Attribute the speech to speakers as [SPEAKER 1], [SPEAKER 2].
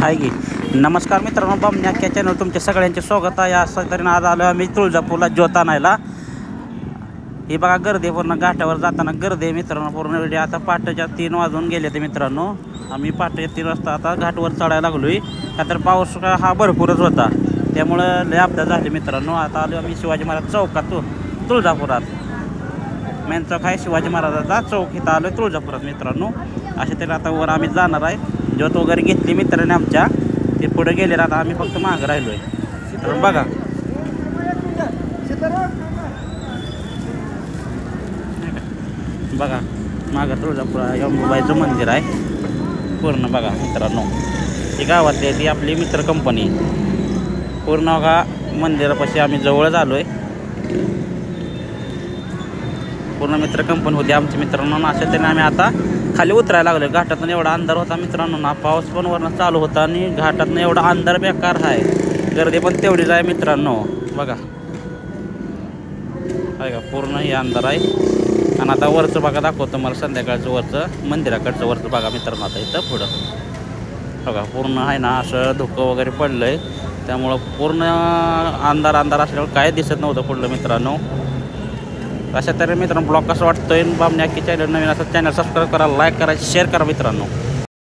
[SPEAKER 1] आहे की. नमस्कार मित्रांनो, बामण्या चॅनल तुमच्या सगळ्यांचे स्वागत आहे. असं तरी आज आलो आम्ही तुळजापूरला ज्योत आणायला. ही बघा गर्दी, पूर्ण घाटावर जाताना गर्दी आहे मित्रांनो. पूर्ण वेळ आता पहाटेच्या 3 वाजून गेले ते मित्रांनो. आम्ही पहाटेच्या 3 वाजता आता घाटवर चढायला लागलोय. का तर पाऊस हा भरपूरच होता, त्यामुळं लय अपघात झाले मित्रांनो. आता आलो आम्ही शिवाजी महाराज चौकात तुळजापुरात. मेन चौक आहे शिवाजी महाराजाचा चौक, इथं आलो तुळजापुरात मित्रांनो. अशा तरी आता वर आम्ही जाणार आहे. ज्योत वगैरे घेतली मित्रांनी आमच्या, ते पुढे गेले. आता आम्ही फक्त मागं राहिलोय. तर बघा बघा मागं तुळजापूर अंबाबाईचं मंदिर आहे पूर्ण. बघा मित्रांनो, ही गावातली आहे ती आपली मित्र कंपनी. पूर्ण बघा मंदिरापाशी आम्ही जवळच आलो आहे. पूर्ण मित्र कंपनी होती आमची मित्रांनो. अशा त्याने आम्ही आता खाली उतरायला लागलो. घाटातून एवढा अंधार होता मित्रांनो ना, पाऊस पण वरनं चालू होता आणि घाटातून एवढा अंधार बेकार आहे. गर्दी पण तेवढीच आहे मित्रांनो. बघा आहे का, पूर्ण हे अंधार आहे. आणि आता वरचं बघा दाखवतो मला, संध्याकाळचं वरचं मंदिराकडचं वरचं बघा मित्रांनो. आता इथं पुढं बघा पूर्ण आहे ना असं धुकं वगैरे पडलं आहे, त्यामुळं पूर्ण अंधार असल्यामुळे काय दिसत नव्हतं पुढलं मित्रांनो. अशा तऱ्हेने मित्रांनो ब्लॉग कसं वाटतोय, बामण्या चॅनल नवीन असं चॅनल सबस्क्राईब करा, लाईक करा, शेअर करा मित्रांनो.